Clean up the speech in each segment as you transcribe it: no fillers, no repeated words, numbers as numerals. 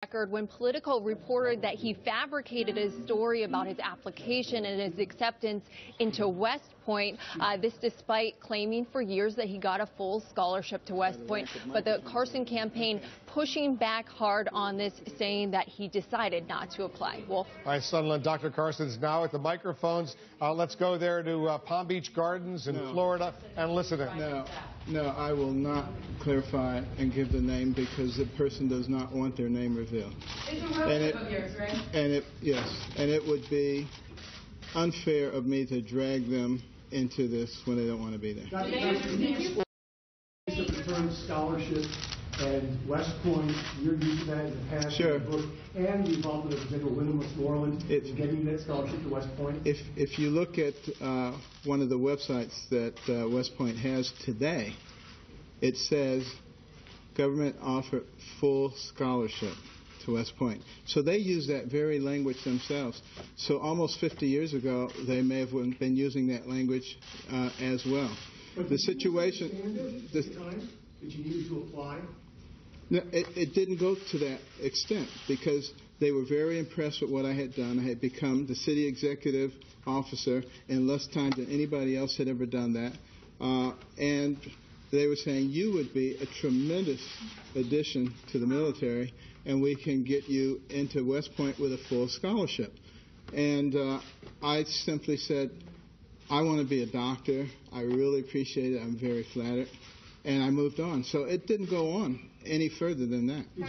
Record when Politico reported that he fabricated his story about his application and his acceptance into West Point. This despite claiming for years that he got a full scholarship to West Point. But the Carson campaign pushing back hard on this, saying that he decided not to apply. Wolf. All right, Sunderland, Dr. Carson's now at the microphones. Let's go there to Palm Beach Gardens in Florida and listen in. No, I will not clarify and give the name because the person does not want their name revealed. It's a relative of yours, right? And it would be unfair of me to drag them into this when they don't want to be there. The term scholarship and West Point, you're used to that in the past. Sure. In the book, and the involvement of General Wyndham Westmoreland in getting that scholarship to West Point. If you look at one of the websites that West Point has today, it says government offer full scholarship to West Point. So they use that very language themselves. So almost 50 years ago, they may have been using that language as well. But the situation... That you needed to apply? No, it didn't go to that extent because they were very impressed with what I had done. I had become the city executive officer in less time than anybody else had ever done that. And they were saying, you would be a tremendous addition to the military, and we can get you into West Point with a full scholarship. And I simply said, I want to be a doctor. I really appreciate it. I'm very flattered. And I moved on. So it didn't go on any further than that. To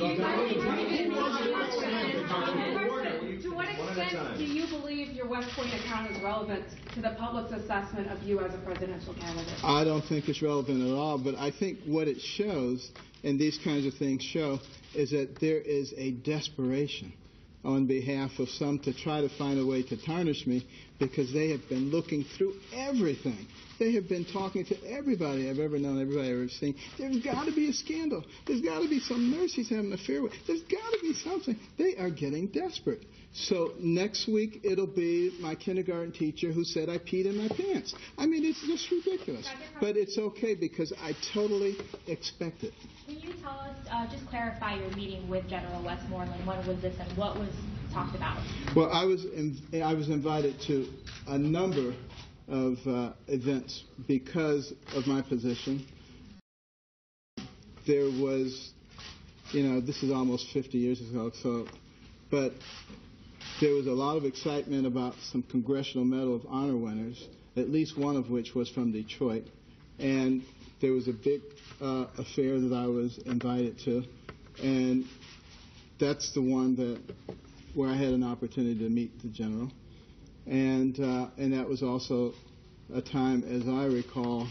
what extent do you believe your West Point account is relevant to the public's assessment of you as a presidential candidate? I don't think it's relevant at all, but I think what it shows, and these kinds of things show, is that there is a desperation on behalf of some to try to find a way to tarnish me because they have been looking through everything. They have been talking to everybody I've ever known, everybody I've ever seen. There's got to be a scandal. There's got to be some nurse he's having an affair with. There's got to be something. They are getting desperate. So next week it'll be my kindergarten teacher who said I peed in my pants. I mean, it's just ridiculous. But it's okay because I totally expect it. Can you tell us, just clarify your meeting with General Westmoreland? When was this and what was talked about? Well, I was invited to a number of events because of my position. There was, this is almost 50 years ago, but there was a lot of excitement about some Congressional Medal of Honor winners, at least one of which was from Detroit. And there was a big affair that I was invited to, and that's the one where I had an opportunity to meet the general. And that was also a time, as I recall,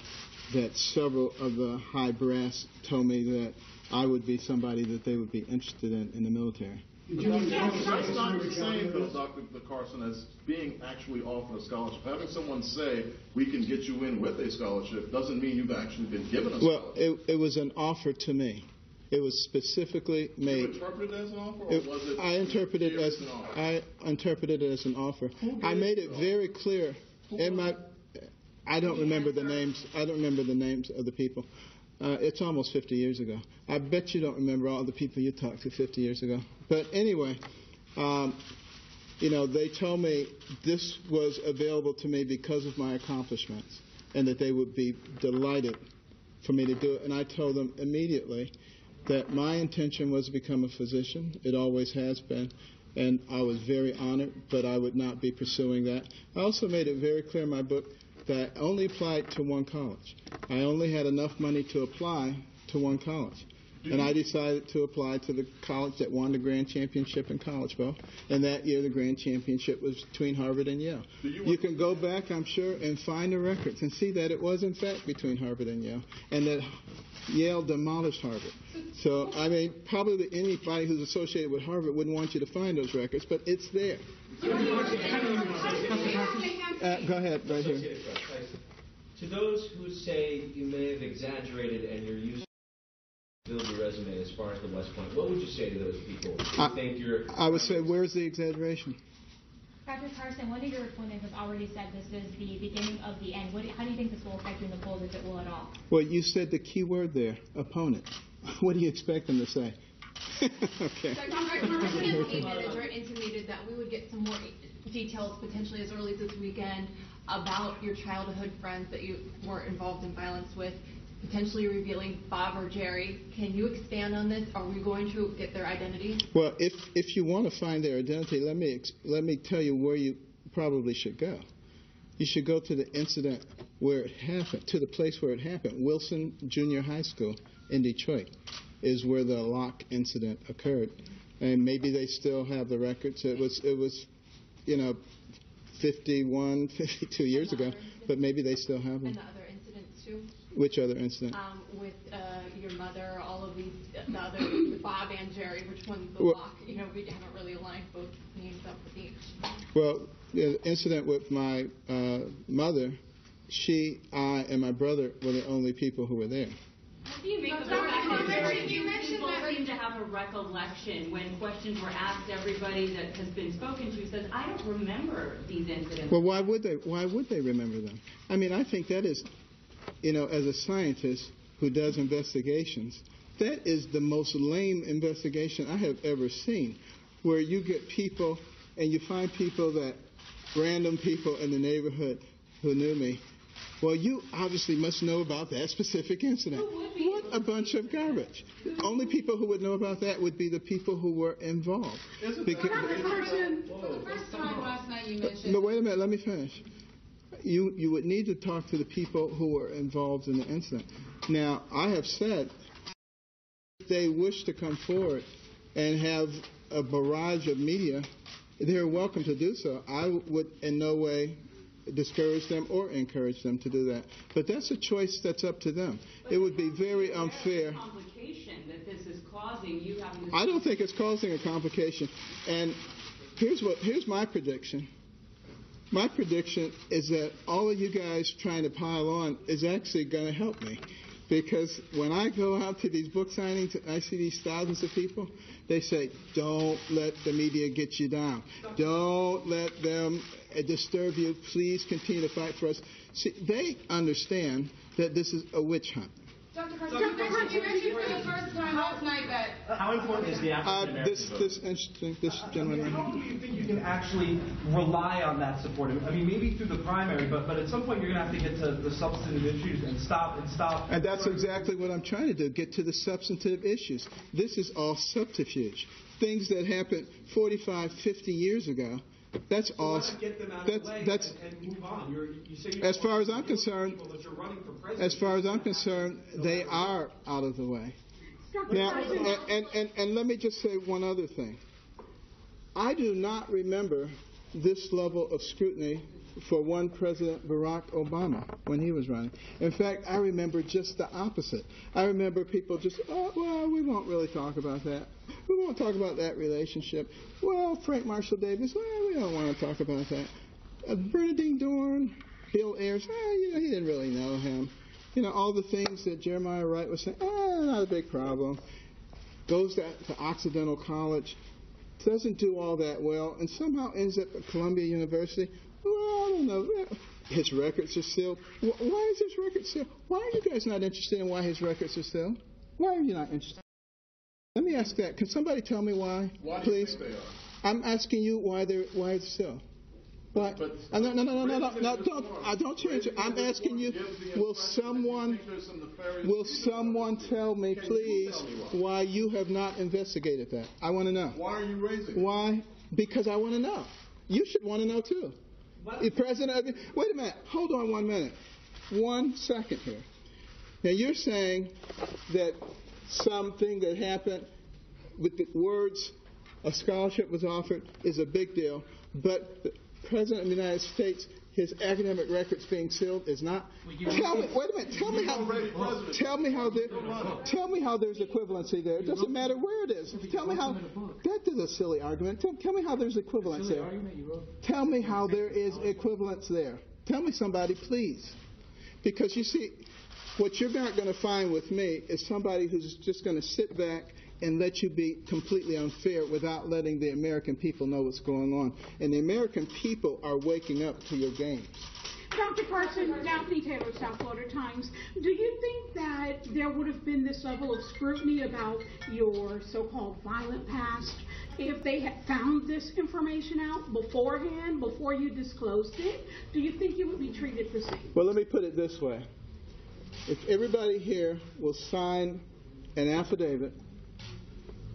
that several of the high brass told me that I would be somebody that they would be interested in the military. That's not the same, though, Dr. Carson, as being actually offered a scholarship. Having someone say, we can get you in with a scholarship, doesn't mean you've actually been given a scholarship. Well, it was an offer to me. It was specifically made. Did you interpret it as an offer, or was it? I interpreted it as an offer. I made it very clear in my. I don't remember the names. I don't remember the names of the people. It's almost 50 years ago. I bet you don't remember all the people you talked to 50 years ago. But anyway, they told me this was available to me because of my accomplishments, and that they would be delighted for me to do it. And I told them immediately that my intention was to become a physician. It always has been. And I was very honored, but I would not be pursuing that. I also made it very clear in my book that I only applied to one college. I only had enough money to apply to one college. And I decided to apply to the college that won the grand championship in Collegeville. And that year the grand championship was between Harvard and Yale. You can go back, I'm sure, and find the records and see that it was, in fact, between Harvard and Yale. And that Yale demolished Harvard. So, I mean, probably anybody who's associated with Harvard wouldn't want you to find those records, but it's there. Go ahead, right here. To those who say you may have exaggerated and you're using to build your resume as far as the West Point, what would you say to those people who think you're... I would say, where's the exaggeration? Dr. Carson, one of your opponents has already said this is the beginning of the end. How do you think this will affect you in the polls, if it will at all? Well, you said the key word there, opponent. What do you expect them to say? Okay. President Biden intimated that we would get some more details potentially as early as this weekend about your childhood friends that you were involved in violence with, potentially revealing Bob or Jerry. Can you expand on this? Are we going to get their identities? Well, if you want to find their identity, let me tell you where you probably should go. You should go to the incident where it happened, to the place where it happened. Wilson Junior High School in Detroit is where the lock incident occurred, and maybe they still have the records. It was, 51, 52 years ago, but maybe they still have them. And the other incidents too. Which other incident? With your mother, all of these, the other, Bob and Jerry, which one's the lock? We haven't really lined both names up with each. Well, the incident with my mother, she, I, and my brother were the only people who were there. What do you make of the fact that people seem to have a recollection when questions were asked? Everybody that has been spoken to says, I don't remember these incidents. Well, why would they? Why would they remember them? I mean, I think that is, as a scientist who does investigations, that is the most lame investigation I have ever seen, where you get people and you find people that, random people in the neighborhood who knew me. Well, you obviously must know about that specific incident. What a bunch of garbage. The only people who would know about that would be the people who were involved. For the first time last night you mentioned... But wait a minute, let me finish. You would need to talk to the people who were involved in the incident. Now, I have said if they wish to come forward and have a barrage of media, they're welcome to do so. I would in no way discourage them or encourage them to do that. But that's a choice that's up to them. It would be very unfair. Complication that this is causing you having to... I don't think it's causing a complication. And here's my prediction. My prediction is that all of you guys trying to pile on is actually going to help me. Because when I go out to these book signings and I see these thousands of people, they say, don't let the media get you down. Don't let them disturb you. Please continue to fight for us. See, they understand that this is a witch hunt. Dr. Carson, you mentioned for the first time last night that... How important is the African American this gentleman right here. How long do you think you can actually rely on that support? I mean, maybe through the primary, but at some point you're going to have to get to the substantive issues and stop. And that's exactly what I'm trying to do, get to the substantive issues. This is all subterfuge. Things that happened 45, 50 years ago. That's all. Get them out of the way and move on. As far as I'm concerned, they are out of the way. Now, and let me just say one other thing. I do not remember this level of scrutiny for one President Barack Obama when he was running. In fact, I remember just the opposite. I remember people just, we won't really talk about that. We won't talk about that relationship. Well, Frank Marshall Davis, we don't want to talk about that. Bernadine Dorn, Bill Ayers, he didn't really know him. All the things that Jeremiah Wright was saying, not a big problem. Goes to Occidental College, doesn't do all that well, and somehow ends up at Columbia University. Well, I don't know. His records are sealed. Why is his record sealed? Why are you guys not interested in why his records are sealed? Why are you not interested? Let me ask that. Can somebody tell me why? Why please? Do you think they are? I'm asking you why it's sealed. Why? No, don't change it. I'm asking you, will someone tell me, please, why you have not investigated that? I want to know. Why are you raising it? Why? Because I want to know. You should want to know, too. The president, wait a minute. Hold on 1 minute. 1 second here. Now, you're saying that something that happened with the words a scholarship was offered is a big deal, but the President of the United States, his academic records being sealed is not. Tell me, wait a minute. Tell me how there's equivalency there. It doesn't matter where it is. Tell me how. That is a silly argument. Tell me how there's equivalence there. Tell me how there is equivalence there. Tell me somebody, please. Because you see, what you're not going to find with me is somebody who's just going to sit back and let you be completely unfair without letting the American people know what's going on. And the American people are waking up to your games. Dr. Carson, Daphne Taylor, South Florida Times. Do you think that there would have been this level of scrutiny about your so-called violent past if they had found this information out beforehand, before you disclosed it? Do you think you would be treated the same? Well, let me put it this way. If everybody here will sign an affidavit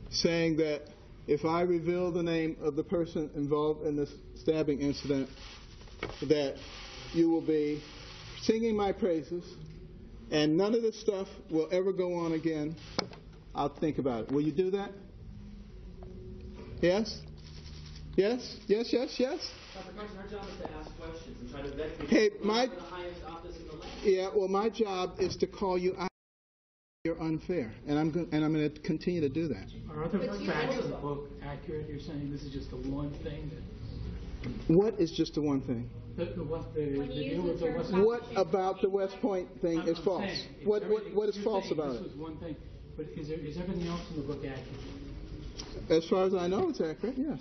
saying that if I reveal the name of the person involved in this stabbing incident, that you will be singing my praises and none of this stuff will ever go on again, I'll think about it. Will you do that? Yes? Yes? Yes, yes, yes? Dr. Carson, our job is to ask questions and try to vet people Hey, who are in the highest office in the land. Yeah, well, my job is to call you out. You're unfair, and I'm going to continue to do that. Are other facts in the book accurate? You're saying this is just the one thing? What is just the one thing? What about the West Point thing is false? What is false about it? This was one thing, but is everything else in the book accurate? As far as I know, it's accurate, yes.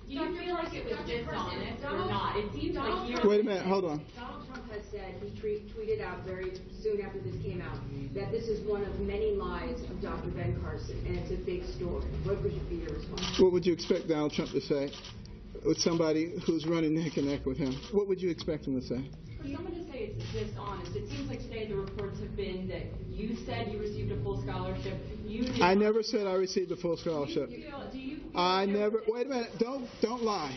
Do you feel like it was dishonest or not? It seems like you're... Wait a minute, hold on. Donald Trump has said, he tweeted out very soon after this came out, that this is one of many lies of Dr. Ben Carson, and it's a big story. What would be your response? What would you expect Donald Trump to say with somebody who's running neck and neck with him? What would you expect him to say? For someone to say it's dishonest, it seems like today the reports have been that you said you received a full scholarship. I never said I received a full scholarship. I never. Wait a minute. Don't lie.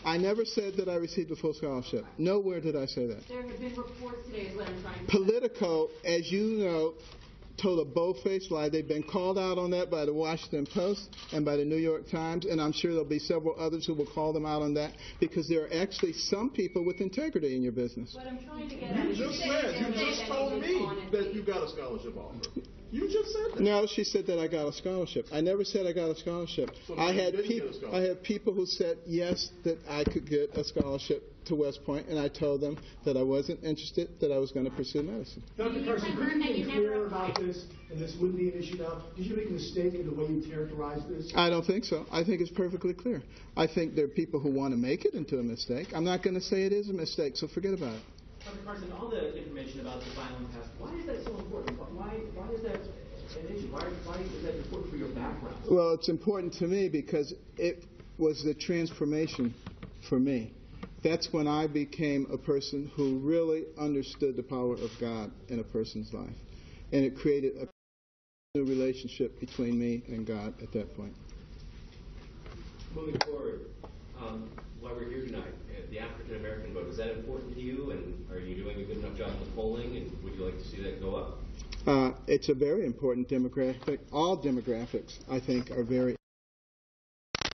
I never said that I received a full scholarship. Nowhere did I say that. There have been reports today, is what I'm trying to say. Politico, as you know, told a bold-faced lie. They've been called out on that by the Washington Post and by the New York Times, and I'm sure there'll be several others who will call them out on that, because there are actually some people with integrity in your business. What I'm trying to get at You just told me that you got a scholarship offer. You just said that. No, she said that I got a scholarship. I never said I got a scholarship. So I had people who said yes, that I could get a scholarship to West Point, and I told them that I wasn't interested, that I was going to pursue medicine. Dr. Carson, could you be clear about this, and this wouldn't be an issue now? Did you make a mistake in the way you characterized this? I don't think so. I think it's perfectly clear. I think there are people who want to make it into a mistake. I'm not going to say it is a mistake, so forget about it. Dr. Carson, all the information about the violent past, why is that so important? Why is that an issue? Why is that important for your background? Well, it's important to me because it was the transformation for me. That's when I became a person who really understood the power of God in a person's life. And it created a new relationship between me and God at that point. Moving forward, while we're here tonight, the African American vote, is that important to you? And are you doing a good enough job of polling? And would you like to see that go up? It's a very important demographic. All demographics, I think, are very